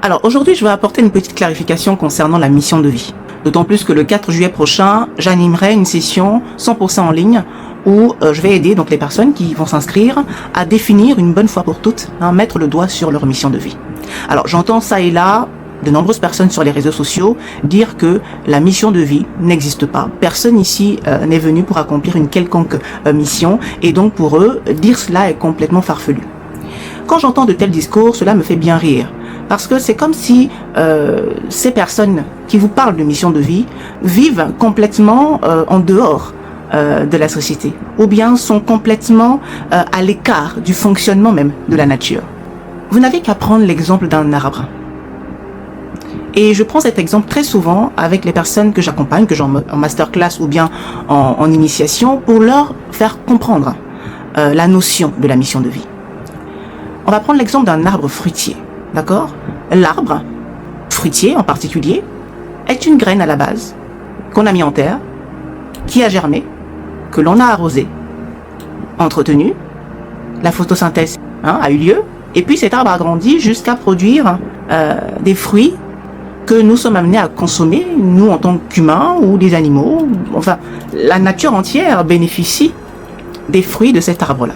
Alors aujourd'hui, je vais apporter une petite clarification concernant la mission de vie. D'autant plus que le 4 juillet prochain, j'animerai une session 100% en ligne où je vais aider donc les personnes qui vont s'inscrire à définir une bonne fois pour toutes, mettre le doigt sur leur mission de vie. Alors j'entends ça et là de nombreuses personnes sur les réseaux sociaux dire que la mission de vie n'existe pas. Personne ici n'est venu pour accomplir une quelconque mission et donc pour eux, dire cela est complètement farfelu. Quand j'entends de tels discours, cela me fait bien rire. Parce que c'est comme si ces personnes qui vous parlent de mission de vie vivent complètement en dehors de la société. Ou bien sont complètement à l'écart du fonctionnement même de la nature. Vous n'avez qu'à prendre l'exemple d'un arbre. Et je prends cet exemple très souvent avec les personnes que j'accompagne, que j'ai en masterclass ou bien en initiation, pour leur faire comprendre la notion de la mission de vie. On va prendre l'exemple d'un arbre fruitier. D'accord? L'arbre, fruitier en particulier, est une graine à la base, qu'on a mis en terre, qui a germé, que l'on a arrosé, entretenu, la photosynthèse a eu lieu, et puis cet arbre a grandi jusqu'à produire des fruits que nous sommes amenés à consommer, nous en tant qu'humains ou des animaux. Enfin, la nature entière bénéficie des fruits de cet arbre-là.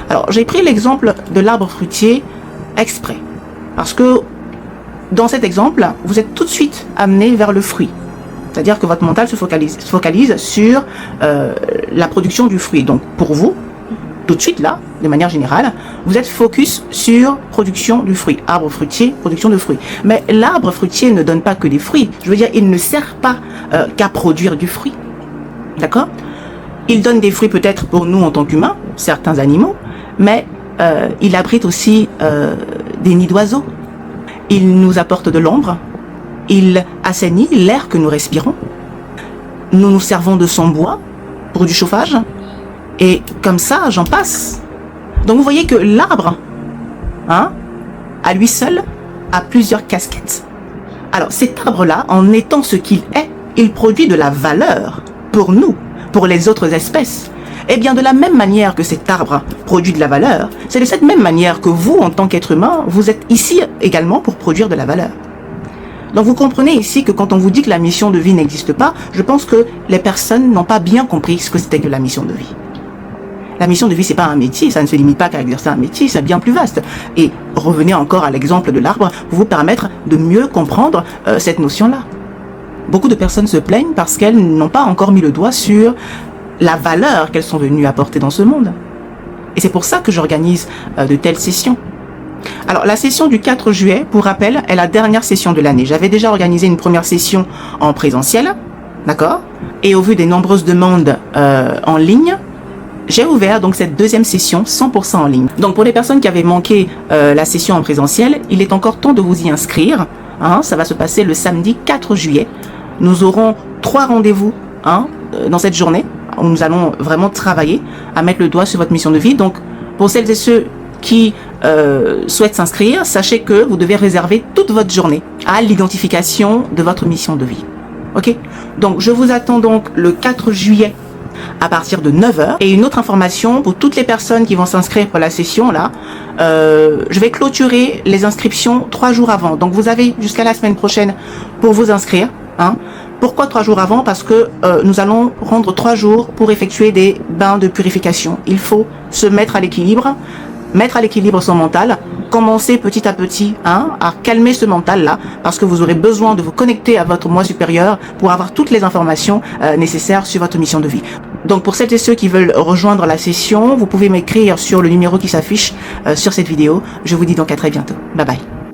Alors, j'ai pris l'exemple de l'arbre fruitier exprès. Parce que dans cet exemple, vous êtes tout de suite amené vers le fruit. C'est-à-dire que votre mental se focalise sur la production du fruit. Donc pour vous, tout de suite là, de manière générale, vous êtes focus sur production du fruit. Arbre fruitier, production de fruits. Mais l'arbre fruitier ne donne pas que des fruits. Je veux dire, il ne sert pas qu'à produire du fruit. D'accord? Il donne des fruits peut-être pour nous en tant qu'humains, certains animaux, mais il abrite aussi des nids d'oiseaux. Il nous apporte de l'ombre. Il assainit l'air que nous respirons. Nous nous servons de son bois pour du chauffage. Et comme ça, j'en passe. Donc vous voyez que l'arbre, à lui seul, a plusieurs casquettes. Alors cet arbre-là, en étant ce qu'il est, il produit de la valeur pour nous, pour les autres espèces. Et bien de la même manière que cet arbre produit de la valeur, c'est de cette même manière que vous, en tant qu'être humain, vous êtes ici également pour produire de la valeur. Donc vous comprenez ici que quand on vous dit que la mission de vie n'existe pas, je pense que les personnes n'ont pas bien compris ce que c'était que la mission de vie. La mission de vie, c'est pas un métier, ça ne se limite pas qu'à exercer un métier, c'est bien plus vaste. Et revenez encore à l'exemple de l'arbre pour vous permettre de mieux comprendre cette notion-là. Beaucoup de personnes se plaignent parce qu'elles n'ont pas encore mis le doigt sur la valeur qu'elles sont venues apporter dans ce monde. Et c'est pour ça que j'organise de telles sessions. Alors la session du 4 juillet, pour rappel, est la dernière session de l'année. J'avais déjà organisé une première session en présentiel, d'accord? Et au vu des nombreuses demandes en ligne, j'ai ouvert donc cette deuxième session 100% en ligne. Donc pour les personnes qui avaient manqué la session en présentiel, il est encore temps de vous y inscrire. Ça va se passer le samedi 4 juillet. Nous aurons 3 rendez-vous dans cette journée où nous allons vraiment travailler à mettre le doigt sur votre mission de vie. Donc pour celles et ceux qui souhaitent s'inscrire, sachez que vous devez réserver toute votre journée à l'identification de votre mission de vie. Ok? Donc je vous attends donc le 4 juillet à partir de 9h. Et une autre information pour toutes les personnes qui vont s'inscrire pour la session là, je vais clôturer les inscriptions 3 jours avant. Donc vous avez jusqu'à la semaine prochaine pour vous inscrire. Pourquoi 3 jours avant? Parce que nous allons prendre 3 jours pour effectuer des bains de purification. Il faut se mettre à l'équilibre son mental, commencer petit à petit à calmer ce mental-là, parce que vous aurez besoin de vous connecter à votre moi supérieur pour avoir toutes les informations nécessaires sur votre mission de vie. Donc pour celles et ceux qui veulent rejoindre la session, vous pouvez m'écrire sur le numéro qui s'affiche sur cette vidéo. Je vous dis donc à très bientôt. Bye bye.